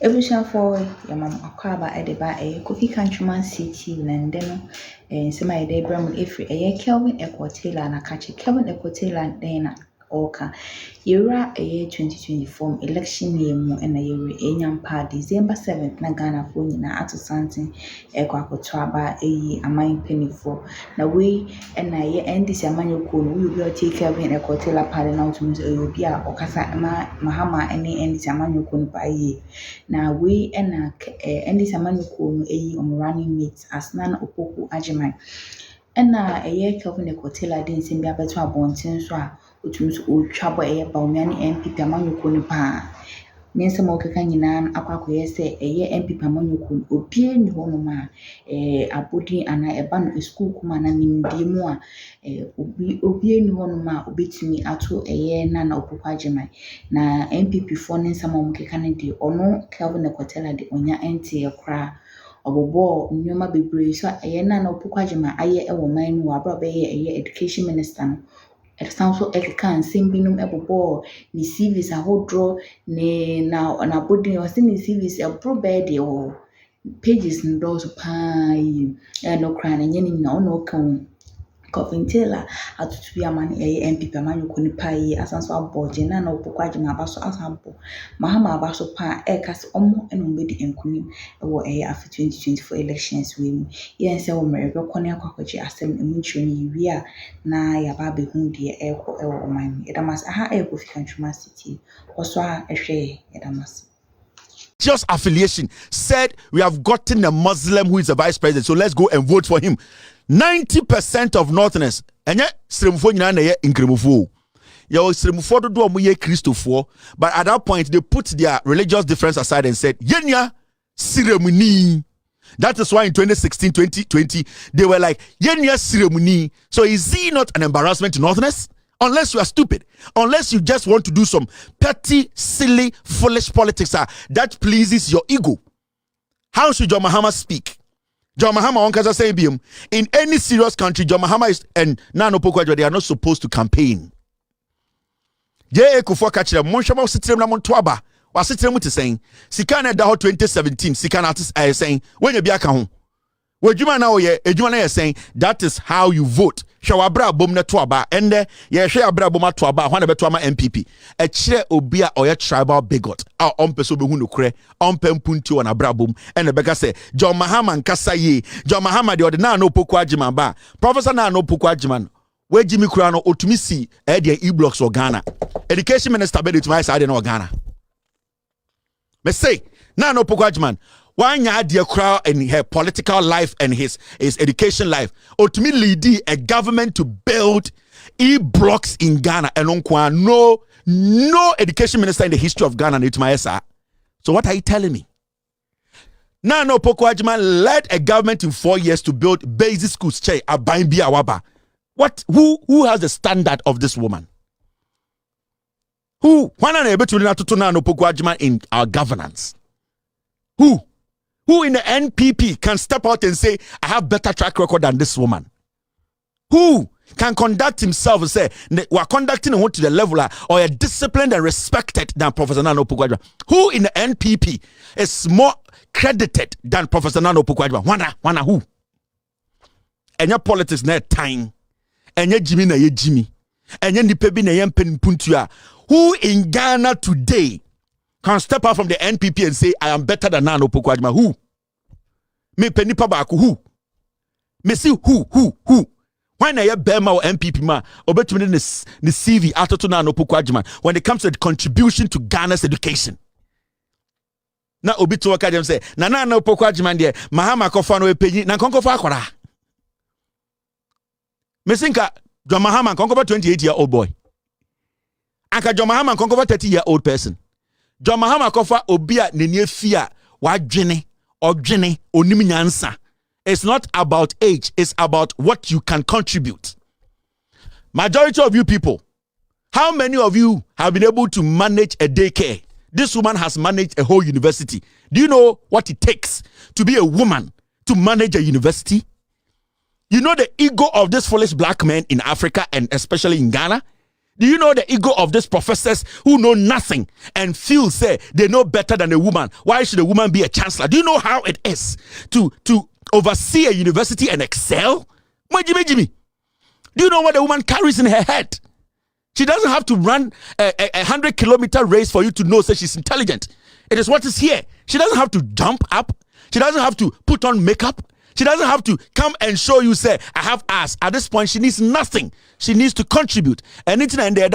Evolution forward, your mom Akwaba Edeba, a cookie countryman city, London, and some idea Bram if a Kelvin Taylor and a catchy Kelvin Taylor and then Oka. Yura a year 2024 election year mo and a year Anyam pa December 7th na Ghana phone na ato something Equacotraba a mine penny for. Now we and I end this Amanu Kun, we will take Kelvin Taylor pardon out to Ubia or Casa Mahama any end this Amanu Kun by na we and this Amanu Kun running mates as none opoku ajiman. Ɛna ɛyɛ Kelvin Taylor de nsɛm bi abɛto abɔnten so a otumi so otwa bɔ ɛyɛ Bawumia ne MPP amanyɔkuo no paa. Ne nsɛm a ɔkeka nyinaa no akɔ sɛ ɛyɛ MPP amanyɔkuo no obiara nni hɔnom a abɔden anaa ɛba no school kum anaa nimdeɛ mu a obiara nni hɔnom a obetumi ato ɛyɛ Nana Akufo-Addo na MPP foɔ ne nsɛm a ɔkeka no deɛ ɔno Kelvin Taylor de ɔnya ɛnteɛ koraa. Obobo nyoma bebree so ɛyɛ Nana Akufo-Addo ayɛ ɛwɔ man mu abra bɛyɛ ɛyɛ education minister no ɛsan so ɛkeka nsɛm binom ɛbobɔ ne CVs ahodro ne na bodin ɔsɛ ne CVs ɛboro bɛɛ deɛ wɔ pages no dɔɔso paa yi ɛno kra na nyɛ ne nyina ɔno ɔka Kelvin Taylor atutu ya man MPP amanyɔkuo no paa yi asan so abɔ gye Nana Akufo-Addo abaso asan abɔ Mahama abaso paa ɛka sɛ ɔmo ɛna ɔmbɛdi nkunim ɛwɔ ɛyɛ afi 2024 elections wei mu yɛn sɛ wɔ mmerɛ bɛkɔ ne akɔkɔgye asɛm ɛmu nkyerɛ no yɛwie a na yɛaba abɛhu deɛ ɛrekɔ ɛwɔ ɔman mu yɛdamas aha ɛyɛ Kofi Kantwuma City ɔso a ɛhwɛ yɛdamas. Just affiliation said we have gotten a Muslim who is the vice president, so let's go and vote for him. 90% of Northerners, and yet Sremufo nyina na ye Nkremufo. Your Sremufo do omo ye Christofo, but at that point they put their religious difference aside and said, "Yenya Siremuni." That is why in 2016, 2020 they were like, "Yenya Siremuni." So is he not an embarrassment to Northerners? Unless you are stupid, unless you just want to do some petty, silly, foolish politics that pleases your ego. How should John Mahama speak? John Mahama on Kaza say in any serious country, John Mahama is and Nana Akufo-Addo, they are not supposed to campaign. Je Akufo kachira monshama sitirem na montoaba. Wa sitirem te saying, Sikana da 2017, Sikana artist saying, when you be aka ho. Wejuma na oye, ejuma na saying that is how you vote. Shawabra bom na toaba ende ye hwe abra bom atoaba hwan na beto ama MPP. E kire obi a oye tribal bigot. A ompe so behu nokure, ompe mpunti wona abra bom ene beka se John Mahama nkasa ye. John Mahama de odina no Akufo-Addo ba. Professor Nana Akufo-Addo we jimi kura no otumi si e de e-blocks or Ghana. Education minister be to my side no Ghana. Me say Nana Akufo-Addo one year dear crowd in her political life and his education life, ultimately leading a government to build e-blocks in Ghana and no education minister in the history of Ghana. So what are you telling me? Nana Akufo-Addo led a government in 4 years to build basic schools. What? Who has the standard of this woman? Who? When are able to Nana Akufo-Addo in our governance? Who in the NPP can step out and say, I have better track record than this woman? Who can conduct himself and say, we're conducting him to the level or a disciplined and respected than Professor Nana Akufo-Addo? Who in the NPP is more credited than Professor Nana Akufo-Addo? Wana who? And your politics na time. And your Jimmy na ye Jimmy. And your Nipebi na yempen puntua. Who in Ghana today can step out from the NPP and say, I am better than Nana Akufo-Addo? Who? Me penipa baako who? Me see who? Why na ye bema or MPP ma obetumi ne CV atoto Nana Akufo-Addo when it comes to the contribution to Ghana's education? Na obi to waka dem say na Nana Akufo-Addo de Mahama kofa no epenyi na konkofa akwara. Me sinka John Mahama konkofa 28-year-old boy. Anka John Mahama konkofa 30-year-old person. John Mahama kofa obi a nenie fia wadwene odwene onim nyansa. It's not about age, it's about what you can contribute. Majority of you people, how many of you have been able to manage a daycare? This woman has managed a whole university. Do you know what it takes to be a woman to manage a university? You know the ego of this foolish black men in Africa and especially in Ghana? Do you know the ego of these professors who know nothing and feel say they know better than a woman? Why should a woman be a chancellor? Do you know how it is to oversee a university and excel? Jimmy. Do you know what a woman carries in her head? She doesn't have to run a 100-kilometer race for you to know that she's intelligent. It is what is here. She doesn't have to jump up. She doesn't have to put on makeup. She doesn't have to come and show you, say, I have ass. At this point, she needs nothing. She needs to contribute. And even though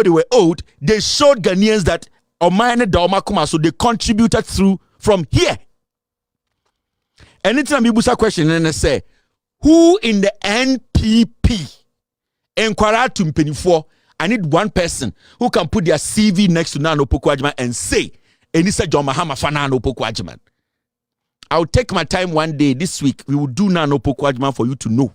they were old, they showed Ghanaians that so they contributed through from here. And it's a question and I say, who in the NPP inquire to Mpenifo? I need one person who can put their CV next to Nana Opoku-Agyeman and say, and he said, John Mahama for Nana Opoku-Agyeman. I'll take my time one day this week. We will do Nana Opoku-Agyeman for you to know.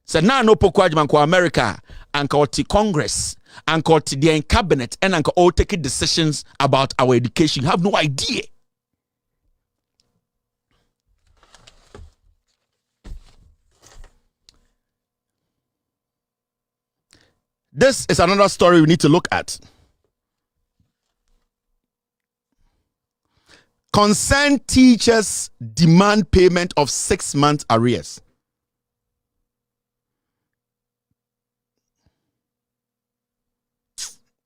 So Nana Opoku-Agyeman ko America and ko to Congress and ko to the cabinet and ko all taking decisions about our education. You have no idea. This is another story we need to look at. Concerned teachers demand payment of 6 months arrears.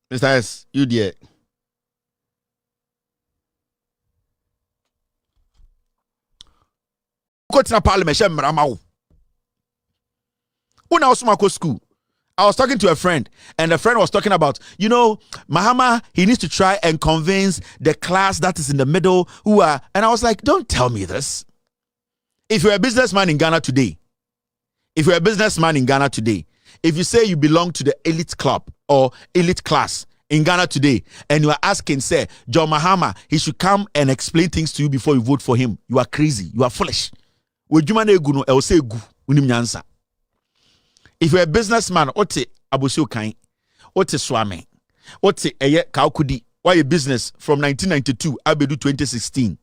Mr. S, you dear. Go to parliament, when I was in school, I was talking to a friend, and the friend was talking about, you know, Mahama, he needs to try and convince the class that is in the middle who are, and I was like, don't tell me this. If you're a businessman in Ghana today, if you say you belong to the elite club or elite class in Ghana today, and you are asking, say, John Mahama, he should come and explain things to you before you vote for him, you are crazy, you are foolish. If you're a businessman, ote abosio kain, ote swame, ote eye kaukudi, why a business from 1992 abedu 2016.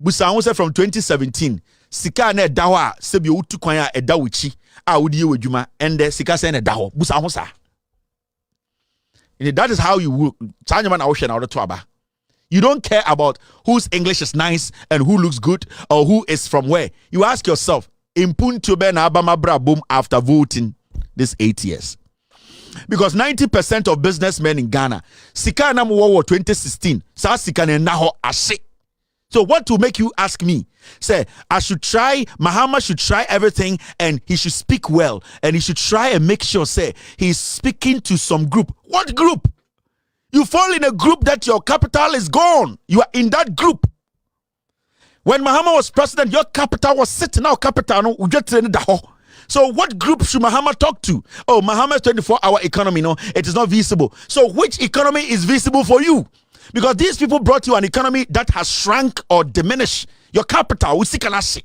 Busa won from 2017, sika na dawa sebi utu kwan a eda wuchi a wodi ye wadwuma ende sika se na dawo. Busa won sa. That is how you work. Chanyaman na wo hwe na wo to aba. You don't care about whose English is nice and who looks good or who is from where. You ask yourself, Impunto ben abama boom after voting this 8 years. Because 90% of businessmen in Ghana, sika na mo 2016, sa sika na ho ase. So what to make you ask me? Say, Mahama should try everything and he should speak well. And he should try and make sure, say, he's speaking to some group. What group? You fall in a group that your capital is gone. You are in that group. When Mahama was president, your capital was sitting out capital. So what group should Mahama talk to? Oh, Mahama's 24-hour economy, no, it is not visible. So which economy is visible for you? Because these people brought you an economy that has shrunk or diminished. Your capital, we see kanasi.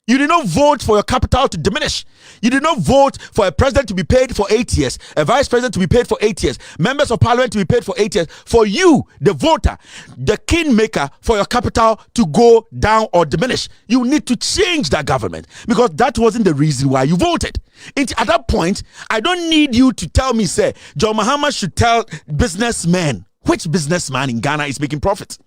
You did not vote for your capital to diminish. You did not vote for a president to be paid for 8 years, a vice president to be paid for 8 years, members of parliament to be paid for 8 years. For you, the voter, the kingmaker, for your capital to go down or diminish. You need to change that government because that wasn't the reason why you voted. At that point, I don't need you to tell me, say, John Mahama should tell businessmen. Which businessman in Ghana is making profit?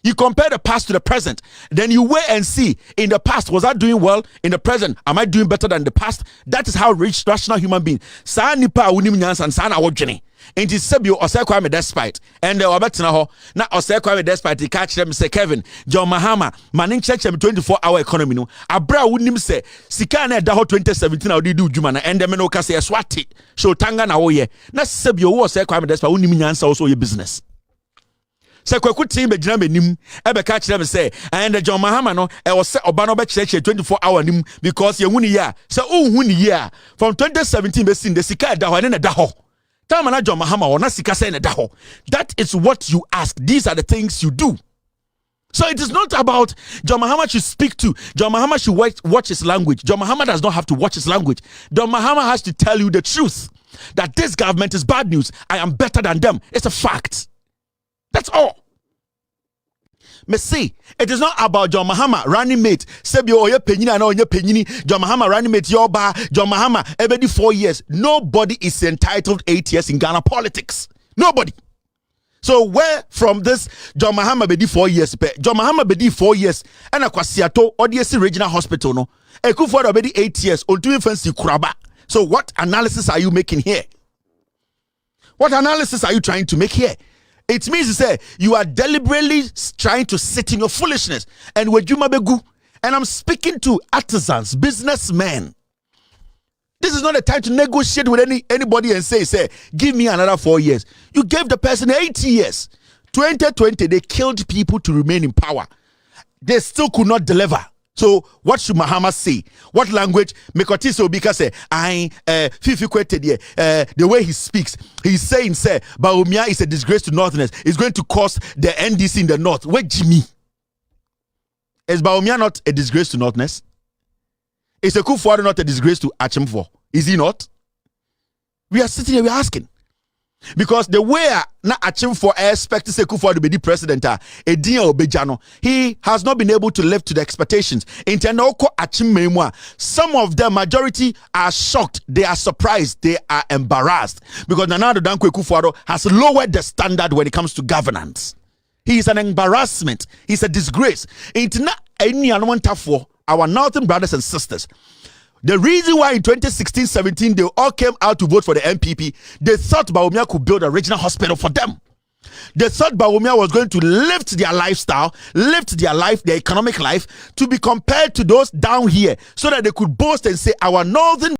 You compare the past to the present. Then you wait and see, in the past, was I doing well? In the present, am I doing better than the past? That is how rich, rational human being. Sa nipa unim nyansa and sa na wodwene. Enti sebio osai kwa me despite. And wabetena ho na osai kwa me despite the catch them say Kevin, John Mahama, maning check 24-hour economy no. Abra unim say sika na da ho 2017 odi do dwuma na and me no ka say swati. So tanga na wo ye. Na sebio wo osai kwa me despite unim nyansa also ye business. Se kwaku team be gina menim e be ka kire me say and John Mahama no e wo se oba no be kire 24-hour nim because ye huni ya se unhuni ya from 2017 be sin the sika da ho ne da ho time na John Mahama wo na sika say ne da ho. That is what you ask. These are the things you do. So it is not about John Mahama should speak to. John Mahama should watch his language. John Mahama does not have to watch his language. John Mahama has to tell you the truth that this government is bad news. I am better than them. It's a fact. That's all. Me see, it is not about John Mahama running mate. Sebi oye penyini na oye penyini. John Mahama running mate yoba. John Mahama ebedi 4 years. Nobody is entitled 8 years in Ghana politics. Nobody. So where from this John Mahama bedi 4 years? John Mahama bedi 4 years. And akwasiato ODC Regional Hospital no. Akufo Addo bedi 8 years. Ontumi fancy kuraba. So what analysis are you making here? What analysis are you trying to make here? It means to say you are deliberately trying to sit in your foolishness. And wejuma begu. And I'm speaking to artisans, businessmen. This is not a time to negotiate with anybody and say, give me another 4 years. You gave the person 8 years. 2020, they killed people to remain in power. They still could not deliver. So what should Mahama say? What language? Mekotiso because the way he speaks, he's saying Bawumia is a disgrace to Northerners. It's going to cost the NDC in the North. Where Jimmy? Is Bawumia not a disgrace to Northerners? Is Akufo Addo not a disgrace to Achimfo? Is he not? We are sitting here, we are asking. Because the way na Achimfo expect Akufo Addo to be the president, he has not been able to live to the expectations. Some of the majority are shocked, they are surprised, they are embarrassed. Because Nana Addo Dankwa Akufo Addo has lowered the standard when it comes to governance. He is an embarrassment. He's a disgrace. It's not any for our northern brothers and sisters. The reason why in 2016-17 they all came out to vote for the MPP, they thought Bawumia could build a regional hospital for them. They thought Bawumia was going to lift their lifestyle, lift their life, their economic life, to be compared to those down here, so that they could boast and say our northern